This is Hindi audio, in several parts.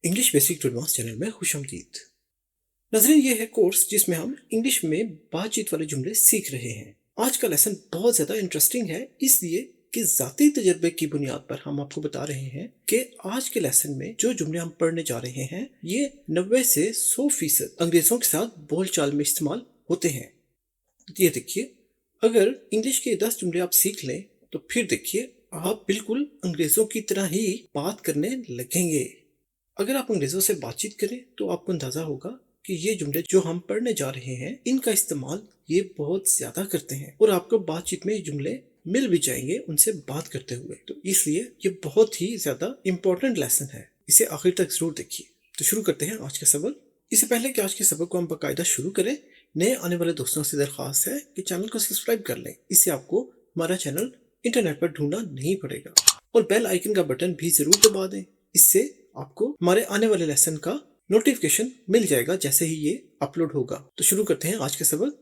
English basic to advance channel में खुशामदीद। नाज़रीन, ये है कोर्स जिसमें हम इंग्लिश में बातचीत वाले जुमले सीख रहे हैं। आज का लेसन बहुत ज़्यादा इंटरेस्टिंग है, इसलिए कि ज़ाती तजर्बे की बुनियाद पर हम आपको बता रहे हैं कि आज के लेसन में जो जुमले हम पढ़ने जा रहे हैं ये 90 से 100% अंग्रेज़ों के साथ बोलचाल में इस्तेमाल होते हैं। ये देखिए, अगर इंग्लिश के 10 जुमले आप सीख लें तो फिर देखिए आप बिल्कुल अंग्रेज़ों की तरह ही बात करने लगेंगे। अगर आप अंग्रेज़ों से बातचीत करें तो आपको अंदाज़ा होगा कि ये जुमले जो हम पढ़ने जा रहे हैं इनका इस्तेमाल ये बहुत ज़्यादा करते हैं और आपको बातचीत में ये जुमले मिल भी जाएंगे उनसे बात करते हुए। तो इसलिए ये बहुत ही ज़्यादा इम्पोर्टेंट लेसन है, इसे आखिर तक ज़रूर देखिए। तो शुरू करते हैं आज का सबक। इससे पहले कि आज के सबक को हम बाकायदा शुरू करें, नए आने वाले दोस्तों से दरख्वास्त है कि चैनल को सब्सक्राइब कर लें, इससे आपको हमारा चैनल इंटरनेट पर ढूंढना नहीं पड़ेगा और बेल आइकन का बटन भी ज़रूर दबा दें, इससे आपको हमारे आने वाले लेसन का नोटिफिकेशन मिल जाएगा जैसे ही ये अपलोड होगा। तो शुरू करते हैं आज का सबक।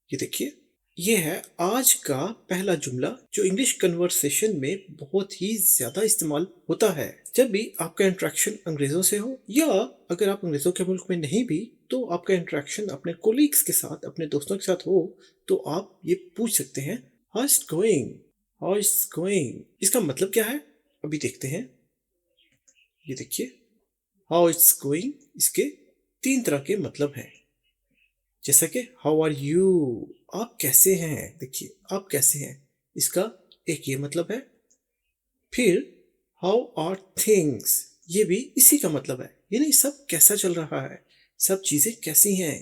ये देखिए, ये है आज का पहला जुमला जो इंग्लिश कन्वर्सेशन में बहुत ही ज्यादा इस्तेमाल होता है जब भी आपका इंटरेक्शन अंग्रेजों से हो, या अगर आप अंग्रेजों के मुल्क में नहीं भी तो आपका इंटरेक्शन अपने कोलीग्स के साथ, अपने दोस्तों के साथ हो, तो आप ये पूछ सकते हैं how is going, how is going. इसका मतलब क्या है अभी देखते हैं। ये देखिए, हाउ इट्स गोइंग, इसके 3 तरह के मतलब हैं, जैसा कि हाउ आर यू, आप कैसे हैं। देखिए, आप कैसे हैं, इसका एक ये मतलब है। फिर हाउ आर थिंग्स, ये भी इसी का मतलब है, यानी सब कैसा चल रहा है, सब चीजें कैसी हैं,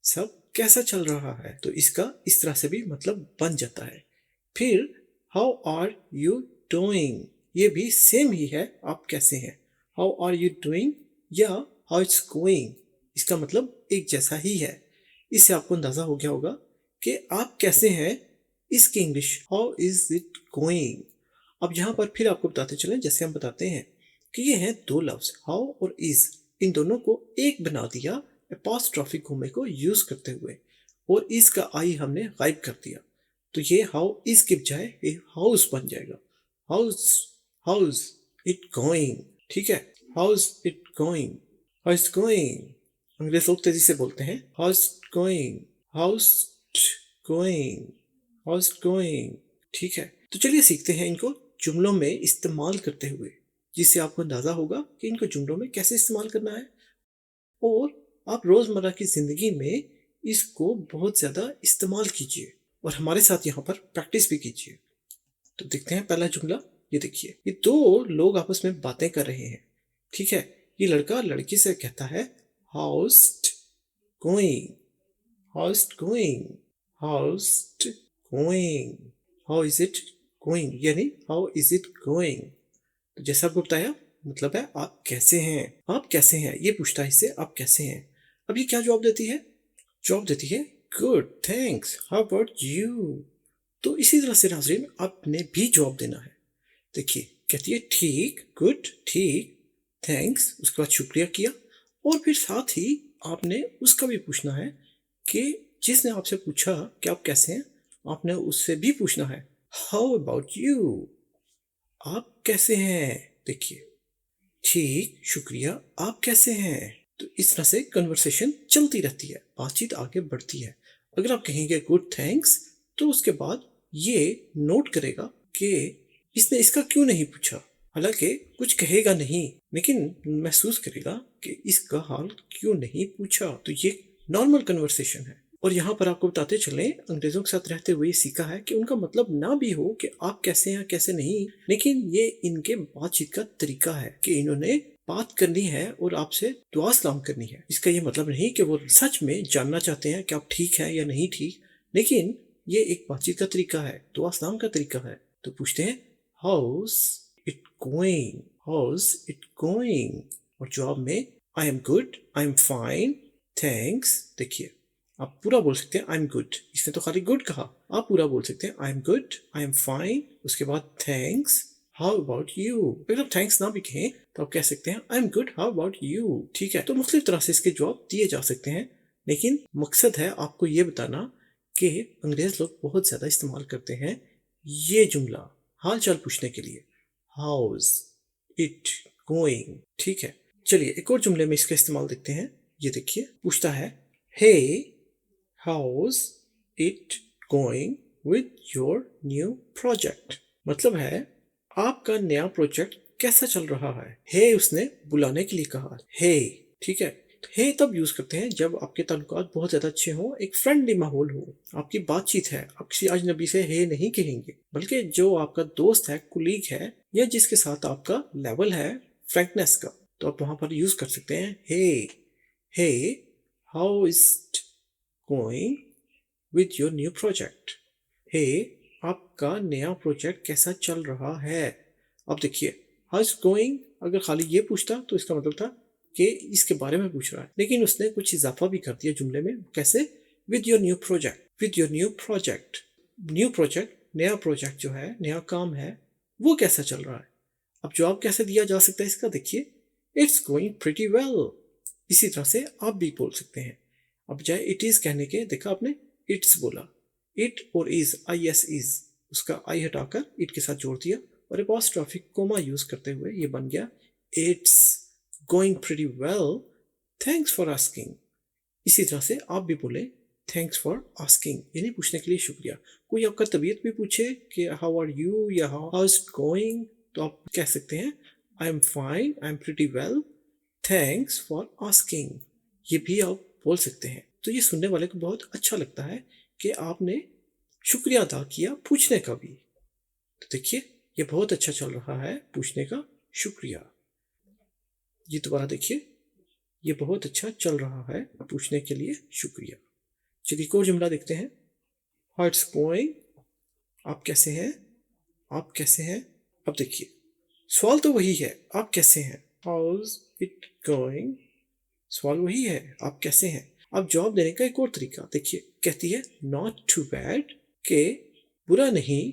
सब कैसा चल रहा है। तो इसका इस तरह से भी मतलब बन जाता है। फिर हाउ आर यू डूइंग, ये भी सेम ही है, आप कैसे हैं। हाउ आर यू डूइंग या हाउ इट्स गोइंग, इसका मतलब एक जैसा ही है। इससे आपको अंदाजा हो गया होगा कि आप कैसे हैं इसकी English how is it going. अब यहाँ पर फिर आपको बताते चलें, जैसे हम बताते हैं कि ये हैं 2 लफ्ज हाउ और इज, इन दोनों को एक बना दिया अपॉस्ट्रोफी कोमे को यूज करते हुए, और इज का आई हमने गायब कर दिया। तो ये हाउ इज के बजाय ये हाउस बन जाएगा। हाउस, हाउस इट गोइंग, ठीक है। House it going, house going. अंग्रेज लोग तेजी से बोलते हैं house going, house going, house going, ठीक है। तो चलिए सीखते हैं इनको जुमलों में इस्तेमाल करते हुए, जिससे आपको अंदाजा होगा कि इनको जुमलों में कैसे इस्तेमाल करना है, और आप रोजमर्रा की जिंदगी में इसको बहुत ज्यादा इस्तेमाल कीजिए और हमारे साथ यहाँ पर प्रैक्टिस भी कीजिए। तो देखते हैं पहला जुमला। ये देखिए, ये 2 लोग आपस में बातें कर रहे हैं, ठीक है। ये लड़का लड़की से कहता है house going, house going, house going, how is it going, यानी हाउ इज इट गोइंग। तो जैसा आपको बताया, मतलब है आप कैसे हैं, आप कैसे हैं, ये पूछता है इससे आप कैसे हैं। अब ये क्या जवाब देती है, जवाब देती है good thanks, how about you. तो इसी तरह से नाज़रीन आपने भी जवाब देना है। देखिए, कहती है ठीक, गुड, ठीक, थैंक्स, उसके बाद शुक्रिया किया, और फिर साथ ही आपने उसका भी पूछना है कि जिसने आपसे पूछा कि आप कैसे हैं, आपने उससे भी पूछना है हाउ अबाउट यू, आप कैसे हैं। देखिए, ठीक, शुक्रिया, आप कैसे हैं। तो इस तरह से कन्वर्सेशन चलती रहती है, बातचीत आगे बढ़ती है। अगर आप कहेंगे गुड थैंक्स, तो उसके बाद ये नोट करेगा कि इसने इसका क्यों नहीं पूछा, हालांकि कुछ कहेगा नहीं, लेकिन महसूस करेगा कि इसका हाल क्यों नहीं पूछा। तो ये नॉर्मल कन्वर्सेशन है। और यहाँ पर आपको बताते चले, अंग्रेजों के साथ रहते हुए सीखा है कि उनका मतलब ना भी हो कि आप कैसे हैं कैसे नहीं, लेकिन ये इनके बातचीत का तरीका है कि इन्होंने बात करनी है और आपसे दुआ सलाम करनी है। इसका ये मतलब नहीं कि वो सच में जानना चाहते हैं कि आप ठीक है या नहीं ठीक, लेकिन ये एक बातचीत का तरीका है, दुआ सलाम का तरीका है। तो पूछते हैं house it going, house it going, और जवाब में आई am good, I am fine, thanks. देखिए, आप पूरा बोल सकते हैं आई एम गुड, इसने तो खाली गुड कहा, आप पूरा बोल सकते हैं आई am good, I am fine, उसके बाद थैंक्स, हाउ अबाउट यू। अगर आप थैंक्स ना भी कहें तो आप कह सकते हैं आई am good, how about you, ठीक है। तो मुख्तलिफ तरह से इसके जवाब दिए जा सकते हैं, लेकिन मकसद है आपको ये बताना कि अंग्रेज लोग बहुत ज्यादा इस्तेमाल करते हैं ये जुमला हाल चाल पूछने के लिए, हाउस इट गोइंग, ठीक है। चलिए एक और जुमले में इसका इस्तेमाल देखते हैं। ये देखिए, पूछता है hey how's it going with your new project. मतलब है आपका नया प्रोजेक्ट कैसा चल रहा है। हे उसने बुलाने के लिए कहा, हे, ठीक है। हे तब यूज करते हैं जब आपके ताल्लुकात बहुत ज्यादा अच्छे हो, एक फ्रेंडली माहौल हो, आपकी बातचीत है, आप किसी अजनबी से हे नहीं कहेंगे, बल्कि जो आपका दोस्त है, कुलीग है, या जिसके साथ आपका लेवल है फ्रैंकनेस का, तो आप वहां पर यूज कर सकते हैं hey how is going with your new project. Hey आपका नया प्रोजेक्ट कैसा चल रहा है। अब देखिए, हाउ इज गोइंग अगर खाली ये पूछता तो इसका मतलब था कि इसके बारे में पूछ रहा है, लेकिन उसने कुछ इजाफा भी कर दिया जुमले में। कैसे? With your new project, with your new project. New project, नया प्रोजेक्ट जो है, नया काम है, वो कैसा चल रहा है। अब जवाब कैसे दिया जा सकता है इसका, देखिए, इट्स गोइंग प्रिटी वेल। इसी तरह से आप भी बोल सकते हैं। अब बजाय इट इज कहने के, देखा आपने इट्स बोला, इट और इज, आई एस इज, उसका आई हटाकर इट के साथ जोड़ दिया और एपॉस्ट्रोफिक कोमा यूज करते हुए ये बन गया it's going pretty well, thanks for asking. इसी तरह से आप भी बोले थैंक्स फॉर आस्किंग, यानी पूछने के लिए शुक्रिया। कोई आपका तबीयत भी पूछे कि हाउ आर यू या हाउ इज गोइंग, तो आप कह सकते हैं I am fine, I am pretty well, thanks for asking. ये भी आप बोल सकते हैं। तो ये सुनने वाले को बहुत अच्छा लगता है कि आपने शुक्रिया अदा किया पूछने का भी। तो देखिए, ये बहुत अच्छा चल रहा है, पूछने का शुक्रिया। ये दोबारा देखिए, ये बहुत अच्छा चल रहा है, पूछने के लिए शुक्रिया। चलिए एक और जुमला देखते हैं। हाउ इट्स गोइंग, आप कैसे हैं, आप कैसे हैं। अब देखिए, सवाल तो वही है, आप कैसे हैं, हाउज इट गोइंग, सवाल वही है, आप कैसे हैं। अब जवाब देने का एक और तरीका देखिए, कहती है नॉट टू बैड, के बुरा नहीं,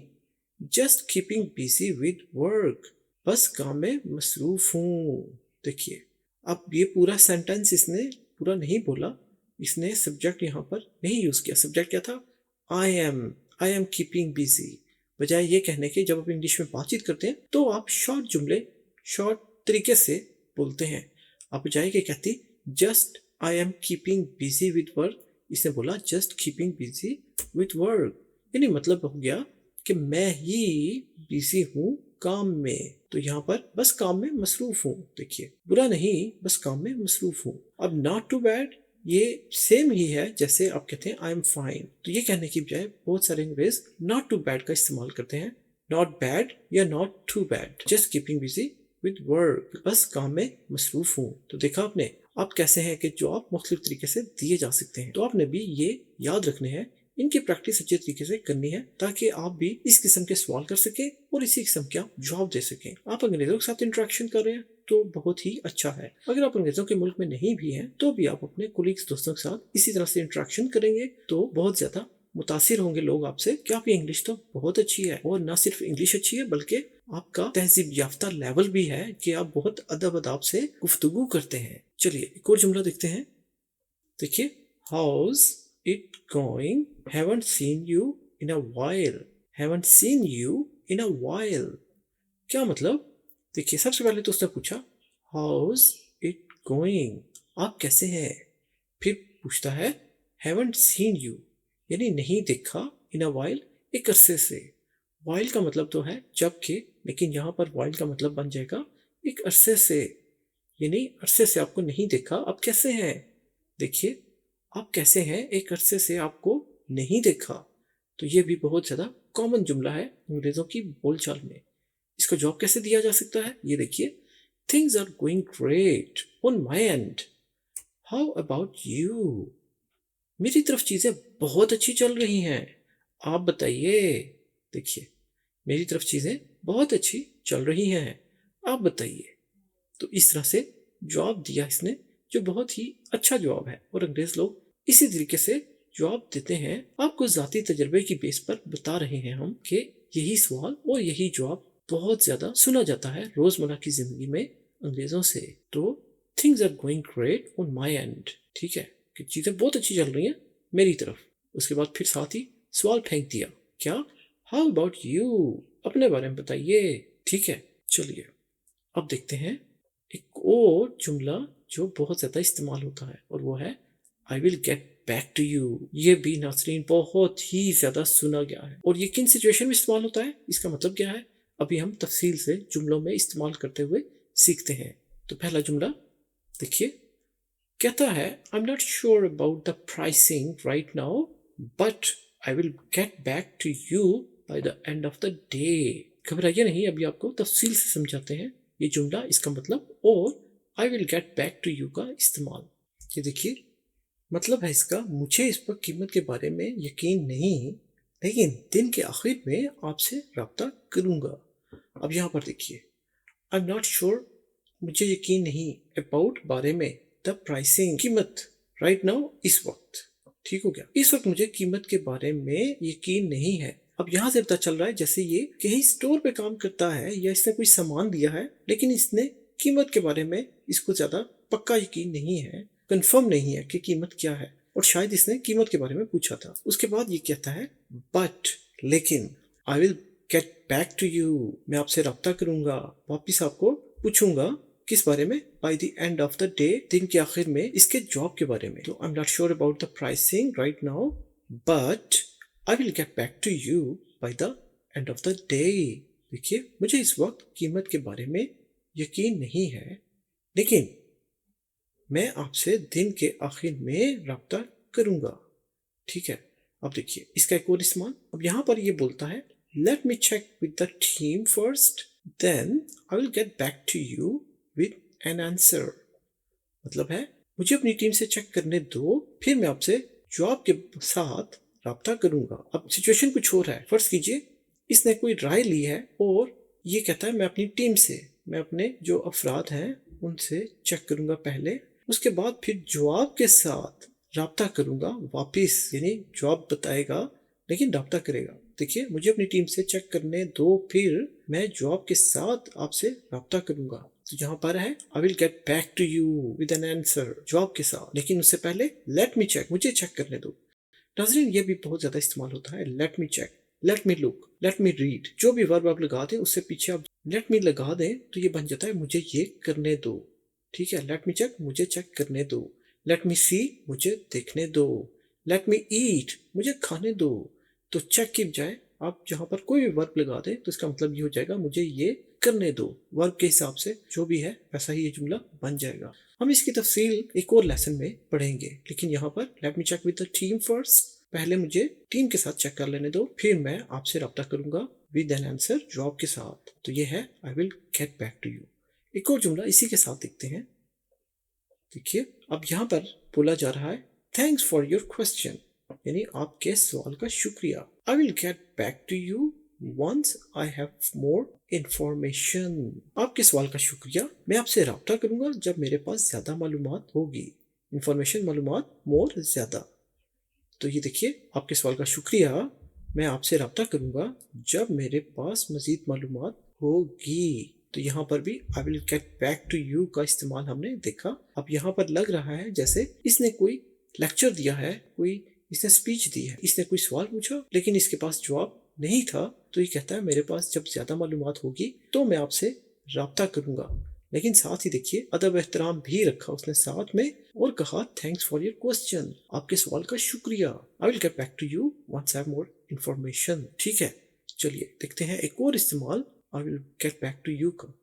just keeping busy with work, बस काम में मसरूफ हूँ। देखिए, अब ये पूरा सेंटेंस इसने पूरा नहीं बोला, इसने सब्जेक्ट यहाँ पर नहीं यूज किया। सब्जेक्ट क्या था, आई एम कीपिंग बिजी। बजाय ये कहने के, जब आप इंग्लिश में बातचीत करते हैं तो आप शॉर्ट जुमले शॉर्ट तरीके से बोलते हैं। आप बजाय के कहती just I am keeping busy with work, इसने बोला just keeping busy with work, यानी मतलब हो गया कि मैं ही बिजी हूँ काम में। तो यहाँ पर बस काम में मसरूफ हूँ। देखिए, बुरा नहीं, बस काम में मसरूफ हूँ। अब नॉट टू बैड, ये सेम ही है जैसे आप कहते हैं आई एम फाइन। तो ये कहने की बजाय बहुत सारे अंग्रेज नॉट टू बैड का इस्तेमाल करते हैं। नॉट बैड या not too bad, just keeping busy with work, बस काम में मसरूफ हूँ। तो देखा आपने, आप कैसे हैं कि जवाब मुख्तलिफ तरीके से दिए जा सकते हैं। तो आपने भी ये याद रखने हैं, इनकी प्रैक्टिस अच्छे तरीके से करनी है, ताकि आप भी इस किस्म के सवाल कर सकें और इसी किस्म के आप जवाब दे सकें। आप अंग्रेजों के साथ इंटरेक्शन कर रहे हैं तो बहुत ही अच्छा है। अगर आप अंग्रेजों के मुल्क में नहीं भी हैं तो भी आप अपने कोलीग्स दोस्तों के साथ इसी तरह से इंटरेक्शन करेंगे तो बहुत ज्यादा मुतासिर होंगे लोग आपसे कि आपकी इंग्लिश तो बहुत अच्छी है। और ना सिर्फ इंग्लिश अच्छी है बल्कि आपका तहजीब याफ्ता लेवल भी है कि आप बहुत अदब अदाब से गुफ्तगू करते हैं। चलिए एक और जुमला देखते हैं। देखिए, house it going, haven't seen you in a while, haven't seen you in a while। क्या मतलब? देखिए, सबसे पहले तो उसने पूछा हाउस इट गोइंग, आप कैसे हैं। फिर पूछता है haven't seen you, यानी नहीं देखा, in a while, एक अरसे से। while का मतलब तो है जब के, लेकिन यहाँ पर while का मतलब बन जाएगा एक अरसे से, यानी अरसे से आपको नहीं देखा, आप कैसे हैं। देखिए, आप कैसे हैं, एक अरसे से आपको नहीं देखा। तो ये भी बहुत ज्यादा कॉमन जुमला है अंग्रेजों की बोलचाल में। इसका जवाब कैसे दिया जा सकता है, ये देखिए, things are going great on my end, how about you. मेरी तरफ चीजें बहुत अच्छी चल रही हैं, आप बताइए। देखिए, मेरी तरफ चीजें बहुत अच्छी चल रही हैं, आप बताइए। तो इस तरह से जवाब दिया इसने, जो बहुत ही अच्छा जवाब है। और अंग्रेज लोग इसी तरीके से जवाब देते हैं। आपको जाती तजर्बे की बेस पर बता रहे हैं हम कि यही सवाल और यही जवाब बहुत ज्यादा सुना जाता है रोजमर्रा की जिंदगी में अंग्रेजों से। तो things are going great on my end, ठीक है, कि चीजें बहुत अच्छी चल रही हैं मेरी तरफ। उसके बाद फिर साथ ही सवाल फेंक दिया, क्या, हाउ अबाउट यू, अपने बारे में बताइए। ठीक है, चलिए अब देखते हैं एक और जुमला जो बहुत ज़्यादा इस्तेमाल होता है और वो है I will get back to you. ये भी नाज़रीन बहुत ही ज़्यादा सुना गया है। और ये किन सिचुएशन में इस्तेमाल होता है, इसका मतलब क्या है, अभी हम तफसील से जुमलों में इस्तेमाल करते हुए सीखते हैं। तो पहला जुमला देखिए, कहता है I am not sure about the pricing right now but I will get back to you by the end of the day. घबराइए नहीं, अभी आपको तफसील से समझाते हैं ये जुमला, इसका मतलब और I will get back to you का इस्तेमाल। ये देखिए, मतलब है इसका, मुझे इस पर कीमत के बारे में यकीन नहीं, लेकिन दिन के आखिर में आपसे रब्ता करूंगा। अब यहाँ पर देखिए, आई एम नॉट श्योर, मुझे यकीन नहीं, अबाउट बारे में, द प्राइसिंग कीमत, राइट नाउ इस वक्त, ठीक हो गया, इस वक्त मुझे कीमत के बारे में यकीन नहीं है। अब यहाँ से पता चल रहा है जैसे ये कहीं स्टोर पे काम करता है या इसने कोई सामान दिया है, लेकिन इसने कीमत के बारे में इसको ज्यादा पक्का यकीन नहीं है, कंफर्म नहीं है कि कीमत क्या है, और शायद इसने कीमत के बारे में पूछा था। उसके बाद ये कहता है बट, लेकिन, I will get back to you, मैं आपसे रब्ता करूंगा, वापिस आपको पूछूंगा, किस बारे में, bye the end of the day, दिन के आखिर में, इसके जॉब के बारे में। तो I am not sure about the pricing right now but I will get back to you by the end of the day. देखिए, मुझे इस वक्त कीमत के बारे में यकीन नहीं है, लेकिन मैं आपसे दिन के आखिर में रब्ता करूंगा, ठीक है। अब देखिए इसका एक और इस्तेमाल, अब यहाँ पर ये बोलता है let me check with the team first then I will get back to you with an answer. मतलब है मुझे अपनी टीम से चेक करने दो, फिर मैं आपसे जवाब के साथ रब्ता करूंगा। अब सिचुएशन कुछ और है, फर्ज कीजिए इसने कोई राय ली है और ये कहता है मैं अपनी टीम से, मैं अपने जो अफराद हैं उनसे चेक करूंगा पहले, उसके बाद फिर जवाब के साथ रब्ता करूंगा वापिस, यानी जवाब बताएगा लेकिन रब्ता करेगा। देखिए, मुझे अपनी टीम से चेक करने दो, फिर मैं जवाब के साथ आपसे रब्ता करूंगा। तो यहाँ पर है I will get back to you with an answer, जवाब के साथ, लेकिन उससे पहले लेट मी चेक, मुझे चेक करने दो। नाज़रीन, ये भी बहुत ज्यादा इस्तेमाल होता है, let me check, let me look, let me read, जो भी वर्ब आप लगा दें उससे पीछे आप लेट मी लगा दें तो ये बन जाता है मुझे ये करने दो, ठीक है। लेट मी चेक, मुझे चेक करने दो, लेट मी सी, मुझे देखने दो, लेट मी ईट, मुझे खाने दो। तो चेक की बजाय आप जहां पर कोई भी वर्ब लगा दें तो इसका मतलब ये हो जाएगा मुझे ये करने दो, वर्ब के हिसाब से जो भी है वैसा ही ये जुमला बन जाएगा। हम इसकी तफसील एक और लेसन में पढ़ेंगे, लेकिन यहाँ पर let me check with the team first, पहले मुझे टीम के साथ चेक कर लेने दो, फिर मैं आपसे रब्ता करूंगा विद एन आंसर, जवाब के साथ। तो ये है I will get back to you. एक और जुमला इसी के साथ देखते हैं। देखिए, अब यहाँ पर बोला जा रहा है थैंक्स फॉर योर क्वेश्चन, यानी आपके सवाल का शुक्रिया। I will get back to you once I have more information. आपके सवाल का शुक्रिया, मैं आपसे रब्ता करूंगा जब मेरे पास ज्यादा मालूमात होगी। इंफॉर्मेशन, मालूमात, मोर, ज्यादा। तो ये देखिए, आपके सवाल का शुक्रिया, मैं आपसे रब्ता करूंगा जब मेरे पास मजीद मालूमात होगी। तो यहाँ पर भी I will get back to you का इस्तेमाल हमने देखा। अब यहाँ पर लग रहा है जैसे इसने कोई लेक्चर दिया है, कोई इसने स्पीच दी है, इसने कोई सवाल पूछा लेकिन इसके पास जवाब नहीं था, तो ये कहता है मेरे पास जब ज्यादा मालूमात होगी तो मैं आपसे रब्ता करूंगा। लेकिन साथ ही देखिए अदब एहतराम भी रखा उसने साथ में और कहा थैंक्स फॉर योर क्वेश्चन, आपके सवाल का शुक्रिया। I will get back to you once I have more information, ठीक है। चलिए देखते हैं एक और इस्तेमाल I will get back to you का।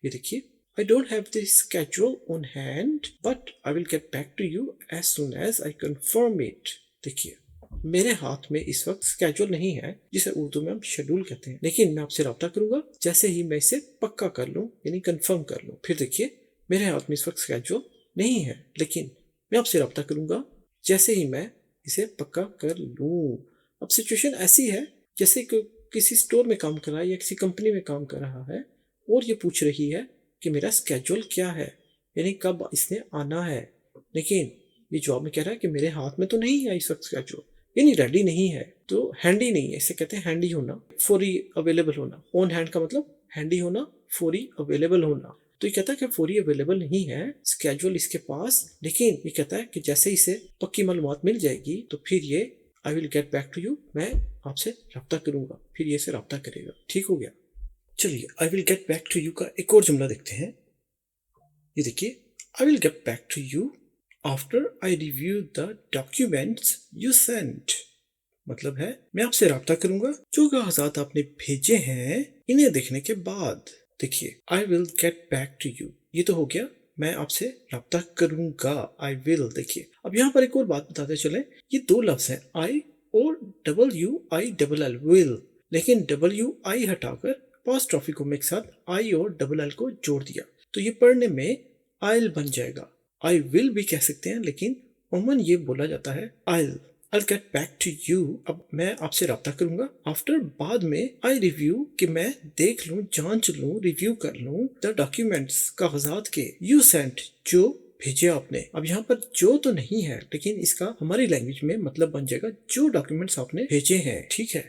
ये देखिए, I don't have the schedule on hand, but I will get back to you as soon as I confirm it. देखिए, मेरे हाथ में इस वक्त स्केड्यूल नहीं है, जिसे उर्दू में हम शेड्यूल कहते हैं, लेकिन मैं आपसे रब्ता करूंगा जैसे ही मैं इसे पक्का कर लूं, यानी कंफर्म कर लूं। फिर देखिए, मेरे हाथ में इस वक्त स्केड्यूल नहीं है, लेकिन मैं आपसे रब्ता करूंगा जैसे ही मैं इसे पक्का कर लूं। अब सिचुएशन ऐसी है जैसे किसी स्टोर में काम कर रहा है या किसी कंपनी में काम कर रहा है और ये पूछ रही है कि मेरा स्केड्यूल क्या है, यानी कब इसने आना है, लेकिन ये जवाब में कह रहा है कि मेरे हाथ में तो नहीं है इस वक्त स्केड्यूल, यानी रेडी नहीं है, तो हैंडी नहीं है, इसे कहते हैं हैंडी होना, फौरी अवेलेबल होना। ऑन हैंड का मतलब हैंडी होना, फौरी अवेलेबल होना। तो ये कहता है कि फौरी अवेलेबल नहीं है स्केड्यूल इसके पास, लेकिन ये कहता है कि जैसे इसे पक्की मालूमात मिल जाएगी तो फिर ये I will get back to you, मैं आपसे रब्ता करूंगा, फिर ये से रब्ता करेगा, ठीक हो गया। चलिए I will get back to you का एक और जुमला देखते हैं। ये देखिए, I will get back to you after I review the documents you sent. मतलब है, मैं आपसे राब्ता करूंगा जो कागजात आपने भेजे हैं इन्हें देखने के बाद। देखिए, I will get back to you, ये तो हो गया मैं आपसे राब्ता करूंगा, आई विल। देखिए, अब यहाँ पर एक और बात बताते चले, ये दो लफ्ज हैं आई और WILL विल, लेकिन WI हटाकर अपॉस्ट्रोफी को एक साथ आई और LL को जोड़ दिया तो ये पढ़ने में आइल बन जाएगा। आई विल भी कह सकते हैं, लेकिन अमूमन ये बोला जाता है आइल। I'll get back to you, अब मैं आपसे राब्ता करूंगा आफ्टर, बाद में आई रिव्यू, कि मैं देख लूं, जांच लूं, रिव्यू कर लूं द डॉक्यूमेंट्स, कागजात के, यू सेंट, जो भेजे आपने। अब यहाँ पर जो तो नहीं है, लेकिन इसका हमारी लैंग्वेज में मतलब बन जाएगा जो डॉक्यूमेंट्स आपने भेजे हैं। ठीक है,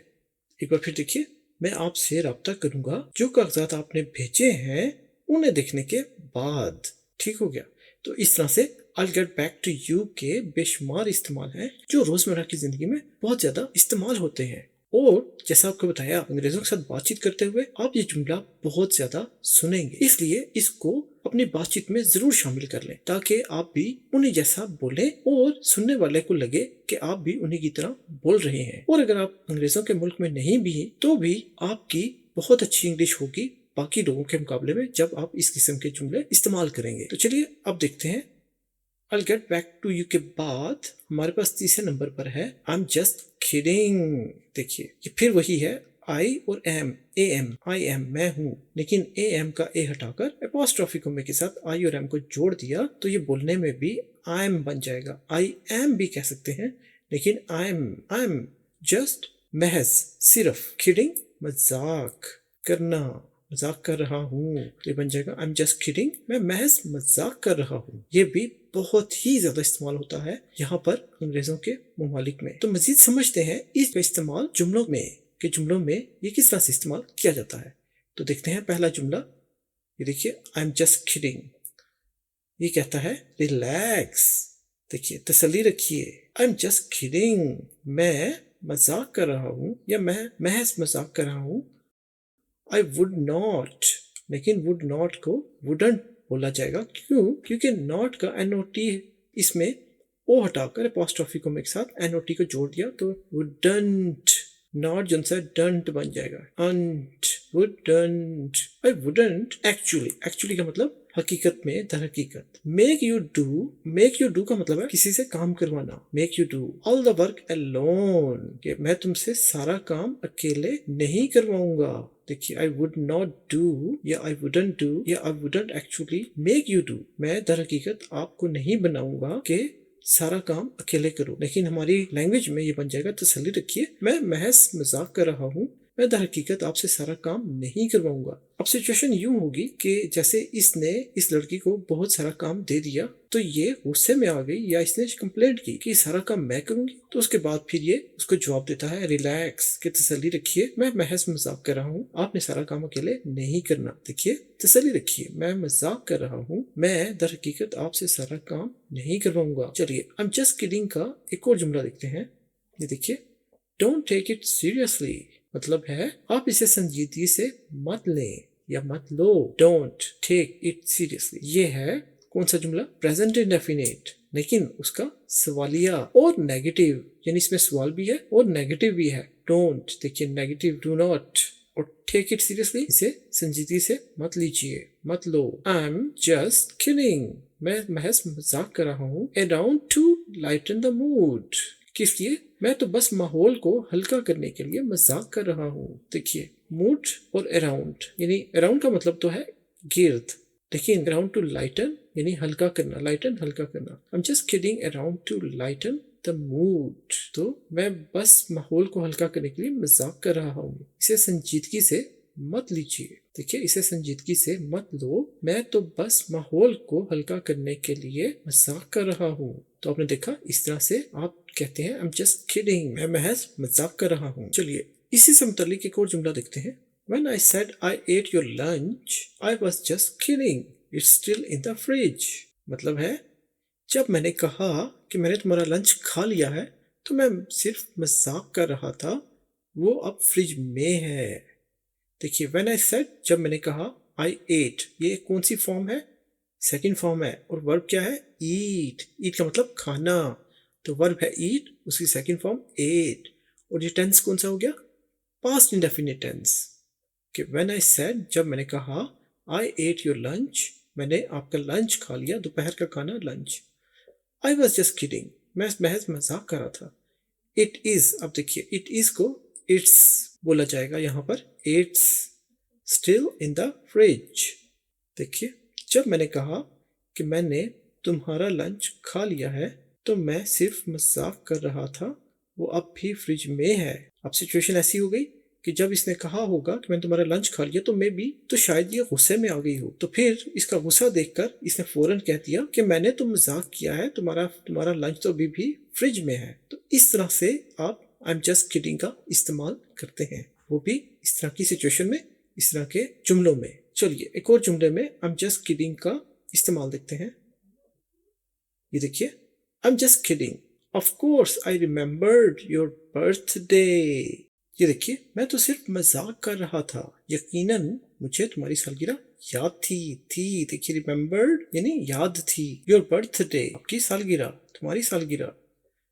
एक बार फिर देखिए, मैं आपसे राब्ता करूंगा जो कागजात आपने भेजे हैं उन्हें देखने के बाद। ठीक हो गया, तो इस तरह से I'll get back to you के बेशुमार इस्तेमाल हैं जो रोजमर्रा की जिंदगी में बहुत ज्यादा इस्तेमाल होते हैं। और जैसा आपको बताया, अंग्रेजों के साथ बातचीत करते हुए आप ये जुमला बहुत ज्यादा सुनेंगे, इसलिए इसको अपनी बातचीत में जरूर शामिल कर लें ताकि आप भी उन्हीं जैसा बोलें और सुनने वाले को लगे कि आप भी उन्हीं की तरह बोल रहे हैं। और अगर आप अंग्रेजों के मुल्क में नहीं भी हैं तो भी आपकी बहुत अच्छी इंग्लिश होगी बाकी लोगों के मुकाबले में जब आप इस किस्म के जुमले इस्तेमाल करेंगे। तो चलिए अब देखते हैं, I'll get back to you के बाद हमारे पास तीसरे नंबर पर है I'm just kidding। देखिए, ये फिर वही है I और am, I am मैं हूँ, लेकिन am का a हटाकर अपॉस्ट्रोफी को के साथ I और am को जोड़ दिया तो ये बोलने में भी I am बन जाएगा। I am भी कह सकते हैं, लेकिन I am just, महज, सिर्फ, kidding मजाक करना, मजाक कर रहा हूँ, ये बन जाएगा I'm just kidding, मैं महज मजाक कर रहा हूँ। ये भी बहुत ही ज्यादा इस्तेमाल होता है यहाँ पर अंग्रेजों के ममालिक में। तो मजीद समझते हैं इसका इस्तेमाल जुमलों में ये किस तरह से इस्तेमाल किया जाता है। तो देखते हैं पहला जुमला, ये देखिए I'm just kidding, ये कहता है रिलैक्स। देखिए, तसल्ली रखिए, I'm just kidding, मैं मजाक कर रहा हूँ या मैं महज मजाक कर रहा हूँ। I would not, लेकिन would not को wouldn't बोला जाएगा। क्यों? क्योंकि not का NOT इसमें ओ हटाकर अपॉस्ट्रोफी को एक साथ NOT को जोड़ दिया तो wouldn't, not जो सा don't बन जाएगा unt, wouldn't, I wouldn't actually का मतलब हकीकत में, दर हकीकत। make you do का मतलब है किसी से काम करवाना, make you do all the work alone, कि मैं तुमसे सारा काम अकेले नहीं करवाऊंगा। देखिए, I would not do या I wouldn't do या I wouldn't actually make you do, मैं दर हकीकत आपको नहीं बनाऊंगा कि सारा काम अकेले करो, लेकिन हमारी लैंग्वेज में ये बन जाएगा तसल्ली रखिए, मैं महज मजाक कर रहा हूँ, मैं दर हकीकत आपसे सारा काम नहीं करवाऊंगा। अब सिचुएशन यूं होगी कि जैसे इसने इस लड़की को बहुत सारा काम दे दिया तो ये गुस्से में आ गई या इसने कंप्लेंट की कि सारा काम मैं करूंगी, तो उसके बाद फिर ये उसको जवाब देता है रिलैक्स, कि तसल्ली रखिए, मैं महज मजाक कर रहा हूँ, आपने सारा काम अकेले नहीं करना। देखिए, तसल्ली रखिए, मैं मजाक कर रहा हूँ, मैं दर हकीकत आपसे सारा काम नहीं करवाऊंगा। चलिए, I'm just kidding का एक और जुमला देखते हैं। ये देखिए, डोंट टेक इट सीरियसली, मतलब है आप इसे संजीदगी से मत लें या मत लो। डोंट टेक इट सीरियसली, ये है कौन सा जुमला? प्रेजेंट इंडेफिनिट, लेकिन उसका सवालिया और नेगेटिव, यानी इसमें सवाल भी है और नेगेटिव भी है। डोंट, देखिए नेगेटिव, डू नॉट, और टेक इट सीरियसली, इसे संजीदगी से मत लीजिए, मत लो। आई एम जस्ट किडिंग, मैं महज मजाक कर रहा हूँ। Around to lighten the mood, किस लिए? मैं तो बस माहौल को हल्का करने के लिए मजाक कर रहा हूँ। देखिए, मूड और अराउंड, यानी अराउंड का मतलब तो है गिर्द, लेकिन अराउंड टू लाइटन यानी हल्का करना, लाइटन हल्का करना। I am just kidding around to lighten the mood, तो मैं बस माहौल को हल्का करने के लिए मजाक कर रहा हूँ, इसे संजीदगी से मत लीजिए। देखिए, इसे संजीदगी से मत लो, मैं तो बस माहौल को हल्का करने के लिए मजाक कर रहा हूँ। तो आपने देखा, इस तरह से आप कहते हैं आई एम जस्ट किडिंग, मैं महज मजाक कर रहा हूँ। चलिए, इसी से मुताल्लिक एक और जुमला देखते हैं। When I said I ate your lunch, I was just kidding. It's still in the fridge. मतलब है, जब मैंने कहा कि मैंने तुम्हारा लंच खा लिया है तो मैं सिर्फ मजाक कर रहा था, वो अब फ्रिज में है। देखिए, when I said, जब मैंने कहा, I ate, ये कौन सी फॉर्म है? सेकंड फॉर्म है, और वर्ब क्या है? ईट। ईट का मतलब खाना, तो वर्ब है ईट, उसकी सेकंड फॉर्म एट। और ये टेंस कौन सा हो गया? Past indefinite tense. कि व्हेन आई सेड, जब मैंने कहा, आई एट योर लंच, मैंने आपका लंच खा लिया, दोपहर का खाना, lunch. I was just kidding, मैं महज मजाक कर रहा था। इट इज, अब देखिए इट इज को इट्स बोला जाएगा यहाँ पर, it's still in the fridge. देखिए, जब मैंने कहा कि मैंने तुम्हारा लंच खा लिया है, तो मैं सिर्फ मजाक कर रहा था, वो अब भी फ्रिज में है। अब सिचुएशन ऐसी हो गई कि जब इसने कहा होगा कि मैंने तुम्हारा लंच खा लिया, तो मैं भी, तो शायद ये गुस्से में आ गई हो, तो फिर इसका गुस्सा देखकर इसने फौरन कह दिया कि मैंने तो मजाक किया है, तुम्हारा तुम्हारा लंच तो अभी भी फ्रिज में है। तो इस तरह से आप आई एम जस्ट किडिंग का इस्तेमाल करते हैं, वो भी इस तरह की सिचुएशन में, इस तरह के जुमलों में। चलिए एक और जुमले में आई एम जस्ट किडिंग का इस्तेमाल देखते हैं। ये देखिए, आई am just kidding, of course I remembered your birthday. ये देखिए, मैं तो सिर्फ मजाक कर रहा था, यकीनन मुझे तुम्हारी सालगिरह याद थी। देखिए, रिमेम्बर्ड यानी याद थी, योर बर्थडे आपकी सालगिरह, तुम्हारी सालगिरह।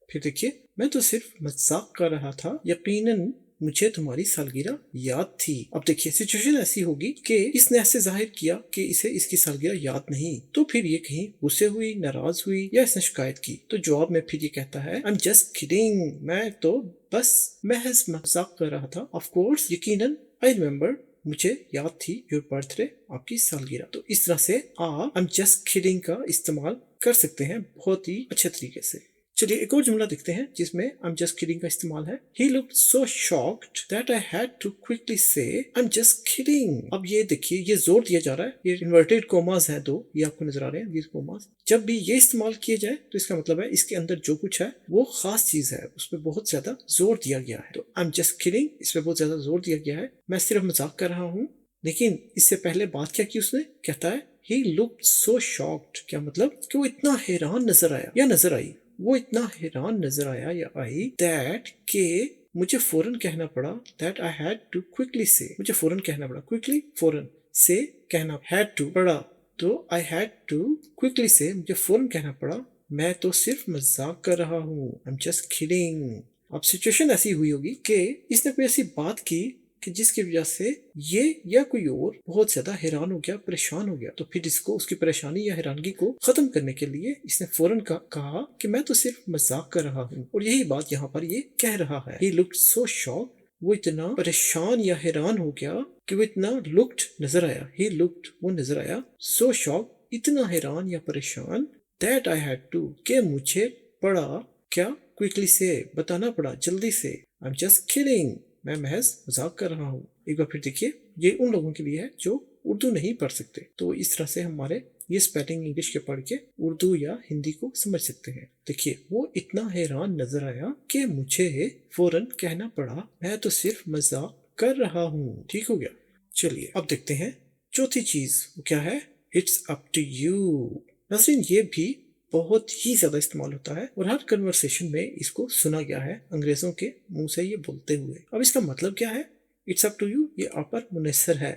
फिर देखिए, मैं तो सिर्फ मजाक कर रहा था, यकीनन मुझे तुम्हारी सालगिरह याद थी। अब देखिए, सिचुएशन ऐसी होगी कि इसने ऐसे जाहिर किया कि इसे इसकी सालगिरह याद नहीं, तो फिर ये कहीं गुस्से हुई, नाराज हुई, या इसने शिकायत की, तो जवाब में फिर ये कहता है आई एम जस्ट किडिंग, मैं तो बस महज मजाक कर रहा था। ऑफ कोर्स, यकीनन, आई रिमेम्बर, मुझे याद थी, योर बर्थडे आपकी सालगिरह। तो इस तरह से आप आई एम जस्ट किडिंग का इस्तेमाल कर सकते हैं बहुत ही अच्छे तरीके से। चलिए एक और जुमला देखते हैं जिसमें आई एम जस्ट किडिंग का इस्तेमाल है। He looked so shocked that I had to quickly say I'm just kidding। अब ये देखिए, ये जोर दिया जा रहा है, ये इन्वर्टेड कोमास हैं दो, ये आपको नजर आ रहे हैं, ये कोमास। जब भी ये इस्तेमाल किए जाए तो इसका मतलब है इसके अंदर जो कुछ है वो खास चीज है, उसमें बहुत ज्यादा जोर दिया गया है। तो आई एम जस्ट किडिंग, इसमें बहुत ज्यादा जोर दिया गया है, मैं सिर्फ मजाक कर रहा हूँ। लेकिन इससे पहले बात क्या की उसने, कहता है He looked so shocked, क्या मतलब कि वो इतना हैरान नजर आया या नजर आई, वो इतना हैरान नजर आया या आई, दैट के मुझे फौरन कहना पड़ा, that I had to quickly say, मुझे फौरन कहना पड़ा, क्विकली फौरन, से कहना, हैड टू पड़ा, तो आई हैड टू क्विकली से, मुझे फौरन कहना पड़ा, मैं तो सिर्फ मजाक कर रहा हूँ, आई एम जस्ट किडिंग। अब सिचुएशन ऐसी हुई होगी कि इसने कोई ऐसी बात की कि जिसकी वजह से ये या कोई और बहुत ज्यादा हैरान हो गया, परेशान हो गया, तो फिर इसको उसकी परेशानी या हैरानगी को खत्म करने के लिए इसने फौरन कहा कि मैं तो सिर्फ मजाक कर रहा हूँ। और यही बात यहाँ पर ये कह रहा है, He looked so shocked, वो इतना परेशान या हैरान हो गया कि वो इतना लुक्ड नजर आया, He looked, वो नजर आया, so shocked, इतना हैरान या परेशान, that I had to, के मुझे पड़ा क्या, क्विकली से, बताना पड़ा जल्दी से, I'm just kidding, मैं महज मजाक कर रहा हूँ। एक बार फिर देखिए, ये उन लोगों के लिए है जो उर्दू नहीं पढ़ सकते, तो इस तरह से हमारे ये स्पेलिंग इंग्लिश के पढ़ के उर्दू या हिंदी को समझ सकते हैं। देखिए, वो इतना हैरान नजर आया कि मुझे फौरन कहना पड़ा, मैं तो सिर्फ मजाक कर रहा हूँ। ठीक हो गया। चलिए अब देखते हैं चौथी चीज, वो क्या है, इट्स अप टू यू। नाज़रीन, ये भी बहुत ही ज्यादा इस्तेमाल होता है और हर कन्वर्सेशन में इसको सुना गया है अंग्रेजों के मुंह से ये बोलते हुए। अब इसका मतलब क्या है, इट्स अप टू यू, ये आप पर मुनहसर है,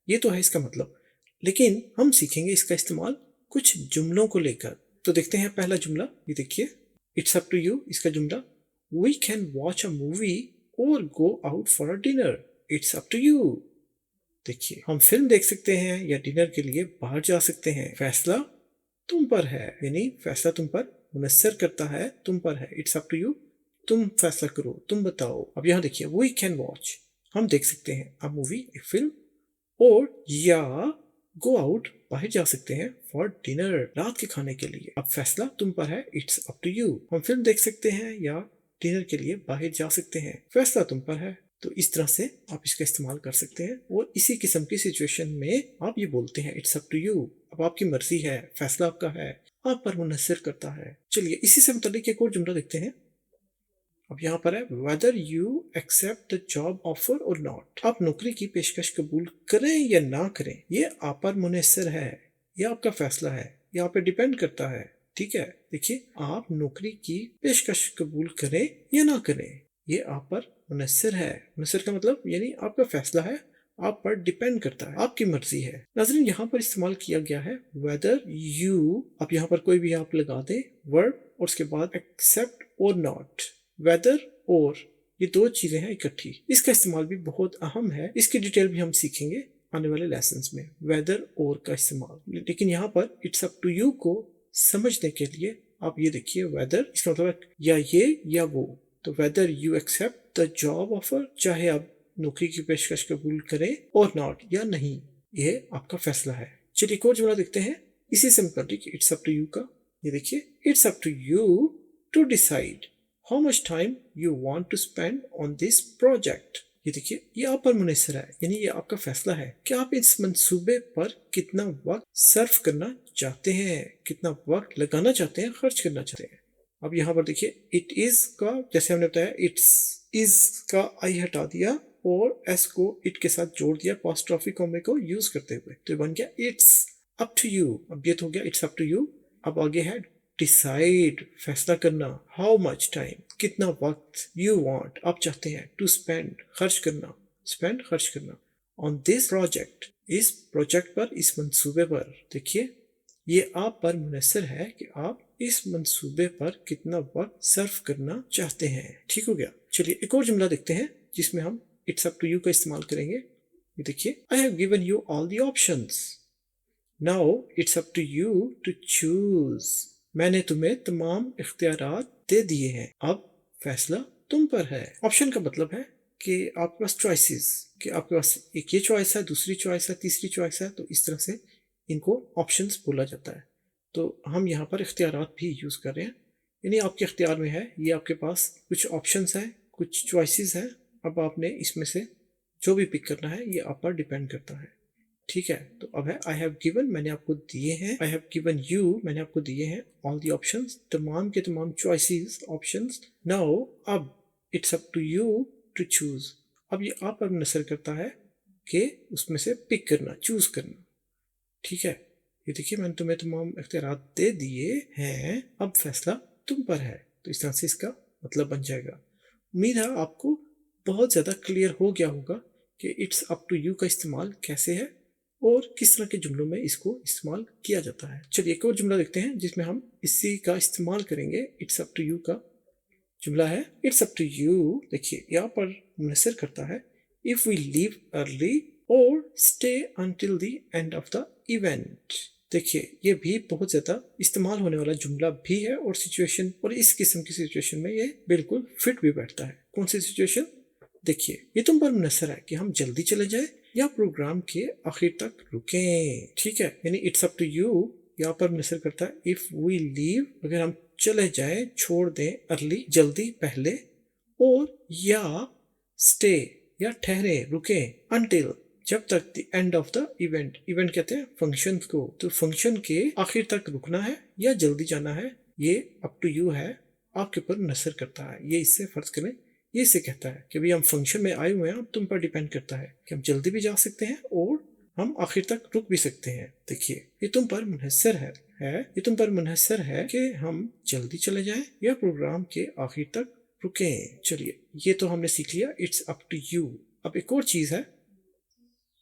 ये तो है इसका मतलब। लेकिन हम सीखेंगे इसका इस्तेमाल कुछ जुमलों को लेकर। तो देखते हैं पहला जुमला, ये देखिए, इट्स अप टू यू, इसका जुमला, we can watch a movie और go out for a dinner, it's up to you. देखिए, हम फिल्म देख सकते हैं या डिनर के लिए बाहर जा सकते हैं, फैसला तुम पर है, यानी फैसला तुम पर मुनस्सर करता है, तुम पर है, इट्स अप टू यू, तुम फैसला करो, तुम बताओ। अब यहाँ देखिए, वी कैन वॉच, हम देख सकते हैं, अ मूवी, एक फिल्म, और या गो आउट, बाहर जा सकते हैं, फॉर डिनर, रात के खाने के लिए। अब फैसला तुम पर है, इट्स अप टू यू, हम फिल्म देख सकते हैं या डिनर के लिए बाहर जा सकते हैं, फैसला तुम पर है। तो इस तरह से आप इसका इस्तेमाल कर सकते हैं और इसी किस्म की सिचुएशन में आप ये बोलते हैं, इट्स अप टू यू, अब आपकी मर्जी है, फैसला आपका है, आप पर मुनहसर करता है। चलिए इसी से मुतालिक एक और जुमला देखते हैं। अब यहाँ पर है, whether you accept the job offer और नॉट, आप नौकरी की पेशकश कबूल करें या ना करें, ये आप पर मुनहसर है, ये आपका फैसला है, ये आप पे डिपेंड करता है। ठीक है, देखिए, आप नौकरी की पेशकश कबूल करें या ना करें, ये आप पर मुनहसर है। मुनहसर का मतलब यानी आपका फैसला है, आप पर डिपेंड करता है, आपकी मर्जी है। नाज़रीन यहाँ पर इस्तेमाल किया गया है वेदर यू, अब यहाँ पर कोई भी आप लगा दें वर्ब और उसके बाद एक्सेप्ट और नॉट, वेदर और, ये दो चीजें हैं इकट्ठी। इसका इस्तेमाल भी बहुत अहम है, इसकी डिटेल भी हम सीखेंगे आने वाले लेसन्स में, वेदर और का इस्तेमाल। लेकिन यहाँ पर इट्स अप टू यू को समझने के लिए आप ये देखिए, वेदर इसका मतलब या ये या वो, तो whether you accept the job offer, चाहे आप नौकरी की पेशकश कबूल करें, और नॉट या नहीं, ये आपका फैसला है। चलिए एक और जुमला देखते हैं इसी से मुताबिक इट्स अप टू यू का। ये देखिए, it's up to you to decide how much time you want to spend on this project. ये देखिए, ये आप पर मुनहसर है, यानी ये आपका फैसला है कि आप इस मंसूबे पर कितना वक्त सर्व करना चाहते हैं, कितना वक्त लगाना चाहते हैं, खर्च करना चाहते हैं। अब यहाँ पर देखिए, इट इज का जैसे हमने बताया, इट्स इज का आई हटा दिया और एस को इट के साथ जोड़ दिया अपॉस्ट्रोफी कॉमे को यूज करते हुए, तो बन गया इट्स अप टू यू। अब ये तो हो गया इट्स अप टू यू। अब आगे है डिसाइड, फैसला करना, हाउ मच टाइम, कितना वक्त, यू वांट आप चाहते हैं, टू स्पेंड खर्च करना, स्पेंड खर्च करना, ऑन दिस प्रोजेक्ट इस प्रोजेक्ट पर, इस मंसूबे पर। देखिए, ये आप पर मुनहसर है कि आप इस मंसूबे पर कितना वक्त सर्व करना चाहते हैं। ठीक हो गया। चलिए एक और जुमला देखते हैं जिसमें हम इट्स अप टू यू का इस्तेमाल करेंगे। ये देखिए, I have given you all the options, now it's up to you to choose. मैंने तुम्हें तमाम इख्तियारात दे दिए हैं, अब फैसला तुम पर है। ऑप्शन का मतलब है कि आपके पास चॉइसेस, कि आपके पास एक ये चॉइस है, दूसरी चॉइस है, तीसरी चॉइस है, तो इस तरह से इनको ऑप्शंस बोला जाता है। तो हम यहाँ पर इख्तियारात भी यूज़ कर रहे हैं, यानी आपके इख्तियार में है, ये आपके पास कुछ ऑप्शंस हैं, कुछ चॉइसेस हैं, अब आपने इसमें से जो भी पिक करना है ये आप पर डिपेंड करता है। ठीक है, तो अब है आई हैव गिवन, मैंने आपको दिए हैं, आई हैव गिवन यू, मैंने आपको दिए हैं ऑल दी ऑप्शंस, तमाम के तमाम चॉइसेस, ऑप्शंस। नाउ अब it's up to you to choose, अब ये आप पर मुनसर करता है कि उसमें से पिक करना, चूज करना। ठीक है, ये देखिए, मैंने तुम्हें तमाम इख्तियारात दे दिए हैं, अब फैसला तुम पर है। तो इस तरह से इसका मतलब बन जाएगा। उम्मीद है आपको बहुत ज़्यादा क्लियर हो गया होगा कि इट्स अप टू यू का इस्तेमाल कैसे है और किस तरह के जुमलों में इसको इस्तेमाल किया जाता है। चलिए एक और जुमला देखते हैं जिसमें हम इसी का इस्तेमाल करेंगे। इट्स अप टू यू का जुमला है इट्स अप टू यू। देखिए, यहाँ पर मुनसर करता है इफ़ वी लीव अर्ली और stay until the end of the event. देखिए, ये भी बहुत ज़्यादा इस्तेमाल होने वाला जुमला भी है और सिचुएशन, और इस किस्म की सिचुएशन में ये बिल्कुल फिट भी बैठता है। कौन सी सिचुएशन? देखिए, ये तुम पर मुनसर है कि हम जल्दी चले जाए या प्रोग्राम के आखिर तक रुकें। ठीक है, यानी इट्स अप टू यू यहाँ पर मुनसर करता है इफ़ वी लीव, अगर हम चले जाए, छोड़ दें, अर्ली जल्दी, पहले, और या स्टे या ठहरे, रुके, अनटिल जब तक the end of the event. Event कहते हैं फंक्शन को, तो फंक्शन के आखिर तक रुकना है या जल्दी जाना है, ये अप टू यू है, आपके ऊपर मुनसर करता है। ये इससे फर्ज करें, ये इससे कहता है कि भाई हम फंक्शन में आए हुए हैं, अब तुम पर डिपेंड करता है कि हम जल्दी भी जा सकते हैं और हम आखिर तक रुक भी सकते हैं। देखिए, ये तुम पर मुनहसर है, ये तुम पर मुनहसर है कि हम जल्दी चले जाएं या प्रोग्राम के आखिर तक रुकें। चलिए, ये तो हमने सीख लिया इट्स अप टू यू। अब एक और चीज़ है,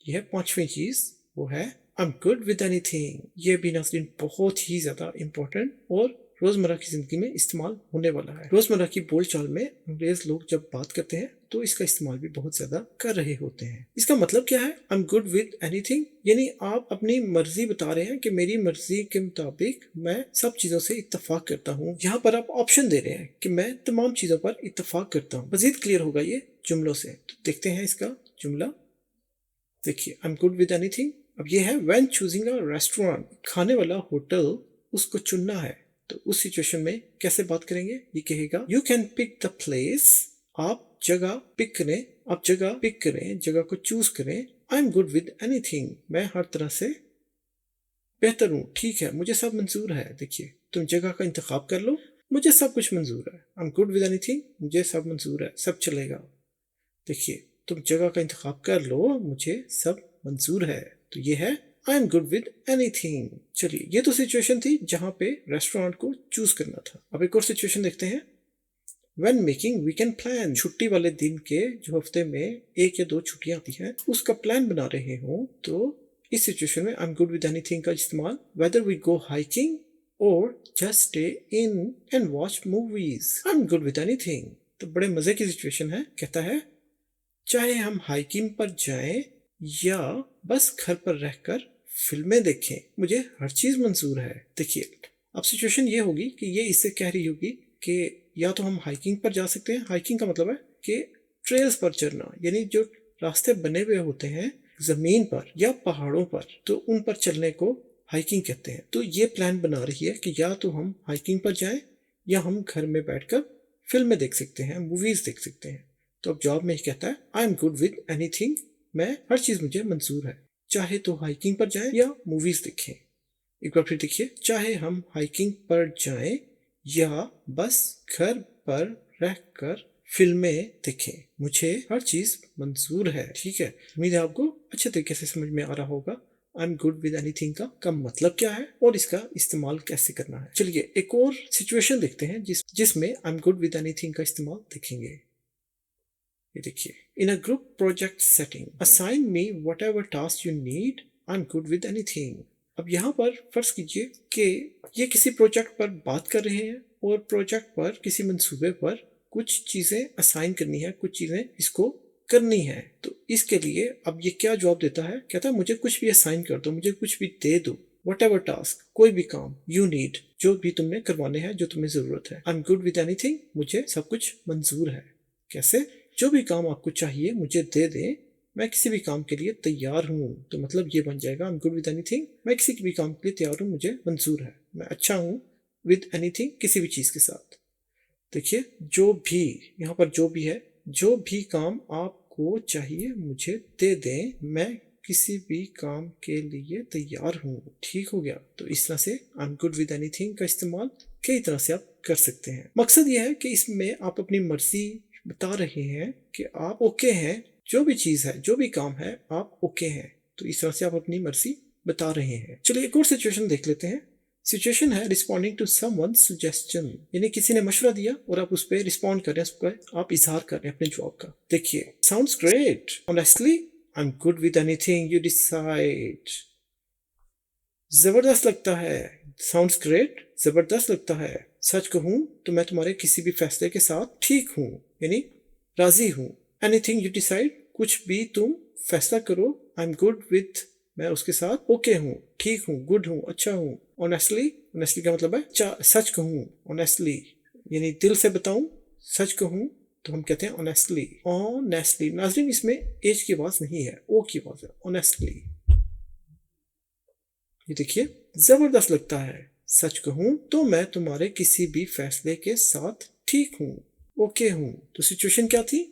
यह पांचवी चीज़, वो है I am good with anything. ये भी नाज़रीन बहुत ही ज़्यादा इम्पोर्टेंट और रोज़मर्रा की ज़िंदगी में इस्तेमाल होने वाला है। रोज़मर्रा की बोलचाल में अंग्रेज़ लोग जब बात करते हैं तो इसका इस्तेमाल भी बहुत ज़्यादा कर रहे होते हैं। इसका मतलब क्या है? I am good with anything, यानी आप अपनी मर्जी बता रहे हैं कि मेरी मर्जी के मुताबिक मैं सब चीज़ों से इत्तफाक करता हूँ। यहाँ पर आप ऑप्शन दे रहे हैं कि मैं तमाम चीज़ों पर इत्तफाक करता हूँ। मज़ीद क्लियर होगा ये जुमलों से, तो देखते हैं इसका जुमला। देखिए, आई एम गुड विद एनीथिंग। अब ये है व्हेन चूजिंग अ रेस्टोरेंट, खाने वाला होटल उसको चुनना है, तो उस सिचुएशन में कैसे बात करेंगे? ये कहेगा you can pick the place, आप जगह पिक करें, आप जगह पिक करें, जगह को चूज करें। आई एम गुड विद एनीथिंग, मैं हर तरह से बेहतर हूँ, ठीक है, मुझे सब मंजूर है। देखिए, तुम जगह का इंतखाब कर लो, मुझे सब कुछ मंजूर है। I am good with anything, मुझे सब मंजूर है, सब चलेगा। देखिए, तुम जगह का इंतखाब कर लो, मुझे सब मंजूर है। तो ये है I am good with anything. चलिए, ये तो सिचुएशन थी जहां पे रेस्टोरेंट को चूज करना था। अब एक और सिचुएशन देखते हैं। When making weekend plan, छुट्टी वाले दिन के जो हफ्ते में 1 या 2 छुट्टियां आती हैं उसका प्लान बना रहे हो तो इस सिचुएशन में I'm good with anything का इस्तेमाल whether we go hiking or just stay in and watch movies. I'm good with anything. तो बड़े मजे की सिचुएशन है। कहता है चाहे हम हाइकिंग पर जाएं या बस घर पर रहकर फिल्में देखें, मुझे हर चीज मंजूर है। देखिए अब सिचुएशन ये होगी कि ये इससे कह रही होगी कि या तो हम हाइकिंग पर जा सकते हैं। हाइकिंग का मतलब है कि ट्रेल्स पर चलना, यानी जो रास्ते बने हुए होते हैं जमीन पर या पहाड़ों पर, तो उन पर चलने को हाइकिंग कहते हैं। तो ये प्लान बना रही है कि या तो हम हाइकिंग पर जाएं या हम घर में बैठकर फिल्में देख सकते हैं, मूवीज देख सकते हैं। तो अब जवाब में ही कहता है I am good with anything, मैं हर चीज मुझे मंजूर है, चाहे तो हाइकिंग पर जाएं या मूवीज देखें। एक बार फिर देखिए, चाहे हम हाइकिंग पर जाएं या बस घर पर रहकर फिल्में देखें, मुझे हर चीज मंजूर है। ठीक है, उम्मीद है आपको अच्छे तरीके से समझ में आ रहा होगा आई एम गुड विद एनीथिंग का मतलब क्या है और इसका इस्तेमाल कैसे करना है। चलिए एक और सिचुएशन देखते हैं जिसमें I am good with anything का इस्तेमाल देखेंगे। ये देखिए, in a group project setting assign me whatever task you need, I am good with anything. अब यहाँ पर फर्ज कीजिए कि ये किसी प्रोजेक्ट पर बात कर रहे हैं और प्रोजेक्ट पर किसी मंसूबे पर कुछ चीजें असाइन करनी है, कुछ चीजें इसको करनी है। तो इसके लिए अब ये क्या जवाब देता है, कहता है मुझे कुछ भी असाइन कर दो, मुझे कुछ भी दे दो, whatever टास्क, कोई भी काम, यू नीड, जो भी तुमने करवाने हैं, जो तुम्हें जरूरत है। I am good with anything, मुझे सब कुछ मंजूर है। कैसे? जो भी काम आपको चाहिए मुझे दे दें, मैं किसी भी काम के लिए तैयार हूँ। तो मतलब ये बन जाएगा आई एम गुड विद एनीथिंग, मैं किसी भी काम के लिए तैयार हूँ, मुझे मंजूर है, मैं अच्छा हूँ विद एनीथिंग, किसी भी चीज के साथ। देखिए जो भी, यहाँ पर जो भी है, जो भी काम आपको चाहिए मुझे दे दें, मैं किसी भी काम के लिए तैयार हूँ। ठीक हो गया। तो इस तरह से आई एम गुड विद एनीथिंग का इस्तेमाल कई तरह से आप कर सकते हैं। मकसद यह है कि इसमें आप अपनी मर्जी बता रहे हैं कि आप ओके हैं, जो भी चीज है, जो भी काम है, आप ओके हैं। तो इस तरह से आप अपनी मर्जी बता रहे हैं। चलिए एक और सिचुएशन देख लेते हैं। सिचुएशन है रिस्पॉन्डिंग टू समवन सजेशन, यानी किसी ने मशवरा दिया और आप उस पर रिस्पॉन्ड कर रहे हैं, उस पर आप इजहार कर रहे हैं अपने जवाब का। देखिए, sounds great, honestly I am good with anything you decide. जबरदस्त लगता है, साउंड्स ग्रेट, जबरदस्त लगता है। सच कहूं तो मैं तुम्हारे किसी भी फैसले के साथ ठीक हूं, यानी राजी हूं। एनीथिंग यू डिसाइड, कुछ भी तुम फैसला करो, आई एम गुड विथ, मैं उसके साथ ओके हूँ, ठीक हूँ, गुड हूँ, अच्छा हूँ। ऑनेस्टली, ऑनेस्टली का मतलब है सच कहूँ, ऑनेस्टली यानी दिल से बताऊं, सच कहूँ तो हम कहते हैं ऑनेस्टली। ऑनेस्टली, नाज़रीन इसमें एच की आवाज नहीं है, ओ की आवाज है, ऑनेस्टली। ये देखिए, जबरदस्त लगता है, सच कहूं तो मैं तुम्हारे किसी भी फैसले के साथ ठीक हूँ, ओके हूँ। तो सिचुएशन क्या थी,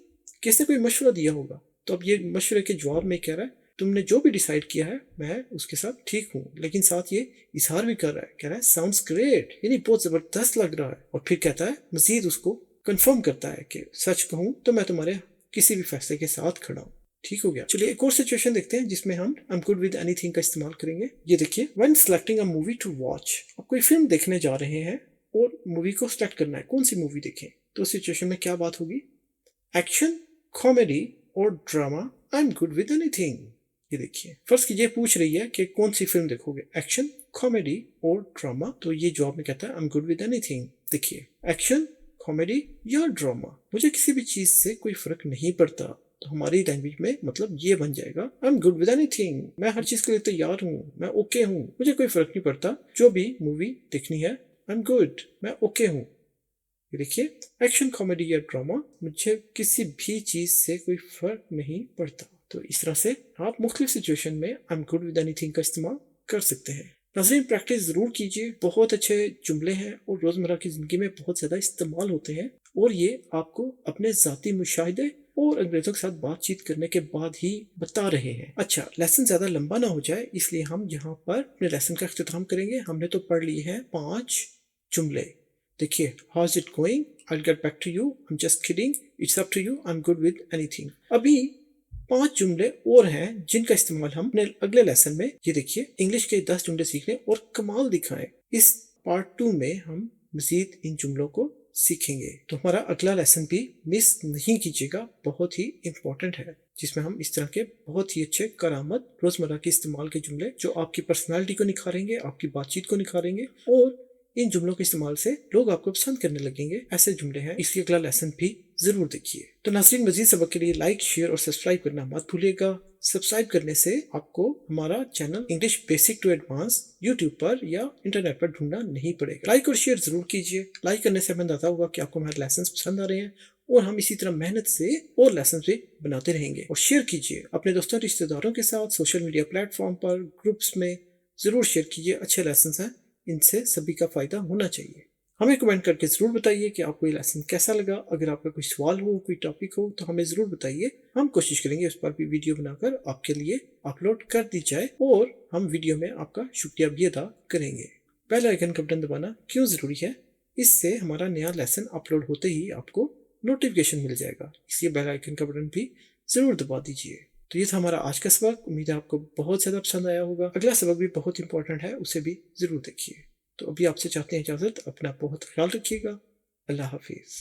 किसने कोई मशवरा दिया होगा, तो अब ये मशवरे के जवाब में कह रहा है तुमने जो भी डिसाइड किया है मैं उसके साथ ठीक हूँ, लेकिन साथ ये इजहार भी कर रहा है, कह रहा है साउंड्स ग्रेट, यानी बहुत जबरदस्त लग रहा है। और फिर कहता है, मजीद उसको कंफर्म करता है कि सच कहूँ तो मैं तुम्हारे किसी भी फैसले के साथ खड़ा हूँ। ठीक हो गया। चलिए एक और सिचुएशन देखते हैं जिसमें हम आई एम गुड विद एनीथिंग का इस्तेमाल करेंगे। ये देखिए, when selecting a movie two watch, आप कोई फिल्म देखने जा रहे हैं और मूवी को सिलेक्ट करना है, कौन सी मूवी देखें। तो सिचुएशन में क्या बात होगी, एक्शन, कॉमेडी और drama, I am good with anything. ये देखिए, फर्स्ट की ये पूछ रही है कि कौन सी फिल्म देखोगे, एक्शन, कॉमेडी और ड्रामा। तो ये जवाब में कहता है I am good with anything. देखिए, एक्शन, कॉमेडी या ड्रामा, मुझे किसी भी चीज से कोई फर्क नहीं पड़ता। तो हमारी लैंग्वेज में मतलब ये बन जाएगा आई एम गुड विद एनीथिंग, मैं हर चीज के लिए तैयार हूँ, मैं ओके हूँ, मुझे कोई फर्क नहीं पड़ता, जो भी मूवी देखनी है आई एम गुड, मैं ओके हूँ। देखिए, एक्शन, कॉमेडी या ड्रामा, मुझे किसी भी चीज से कोई फर्क नहीं पड़ता। तो इस तरह से आप मुख्तलिफ सिचुएशन में आई एम गुड विद एनीथिंग का इस्तेमाल कर सकते हैं। नाज़रीन प्रैक्टिस जरूर कीजिए, बहुत अच्छे जुमले हैं और रोजमर्रा की जिंदगी में बहुत ज्यादा इस्तेमाल होते हैं और ये आपको अपने जाती मुशाहिदे और अंग्रेजों के साथ बातचीत करने के बाद ही बता रहे हैं। अच्छा, लेसन ज्यादा लंबा ना हो जाए इसलिए हम यहाँ पर अपने लेसन का इख्तिताम करेंगे। हमने तो पढ़ लिए हैं 5 जुमले। देखिए, how is it going, I will get back to you, I am just kidding, it's up to you, I am good with anything. अभी 5 जुमले और हैं जिनका इस्तेमाल हम अपने अगले लेसन में, ये देखिए, इंग्लिश के 10 जुमले सीखने और कमाल दिखाएं। इस पार्ट 2 में हम मजीद इन जुमलों को सीखेंगे। तो हमारा अगला लेसन भी मिस नहीं कीजिएगा, बहुत ही इम्पोर्टेंट है, जिसमें हम इस तरह के बहुत ही अच्छे करामत रोजमर्रा के इस्तेमाल के जुमले जो आपकी पर्सनालिटी को निखारेंगे, आपकी बातचीत को निखारेंगे और इन जुमलों के इस्तेमाल से लोग आपको पसंद करने लगेंगे, ऐसे जुमले हैं। इसलिए अगला लेसन भी जरूर देखिए। तो नाज़रीन, मजीद सबक के लिए लाइक, शेयर और सब्सक्राइब करना मत भूलिएगा। सब्सक्राइब करने से आपको हमारा channel English basic to advance YouTube पर या इंटरनेट पर ढूंढना नहीं पड़ेगा। लाइक और शेयर जरूर कीजिए। लाइक करने से हमें अंदाजा होगा कि आपको हमारे लेसन पसंद आ रहे हैं और हम इसी तरह मेहनत से और लेसन भी बनाते रहेंगे। और शेयर कीजिए अपने दोस्तों रिश्तेदारों के साथ, सोशल मीडिया प्लेटफॉर्म पर, ग्रुप्स में जरूर शेयर कीजिए। अच्छे लेसन हैं, इनसे सभी का फायदा होना चाहिए। हमें कमेंट करके ज़रूर बताइए कि आपको ये लेसन कैसा लगा। अगर आपका कोई सवाल हो, कोई टॉपिक हो तो हमें ज़रूर बताइए। हम कोशिश करेंगे उस पर भी वीडियो बनाकर आपके लिए अपलोड कर दी जाए और हम वीडियो में आपका शुक्रिया भी अदा करेंगे। बेल आइकन का बटन दबाना क्यों ज़रूरी है? इससे हमारा नया लेसन अपलोड होते ही आपको नोटिफिकेशन मिल जाएगा, इसलिए बेल आइकन का बटन भी ज़रूर दबा दीजिए। तो ये था हमारा आज का सबक। उम्मीद है आपको बहुत ज़्यादा पसंद आया होगा। अगला सबक भी बहुत इंपॉर्टेंट है, उसे भी ज़रूर देखिए। तो अभी आपसे चाहते हैं इजाज़त। अपना बहुत ख्याल रखिएगा। अल्लाह हाफिज़।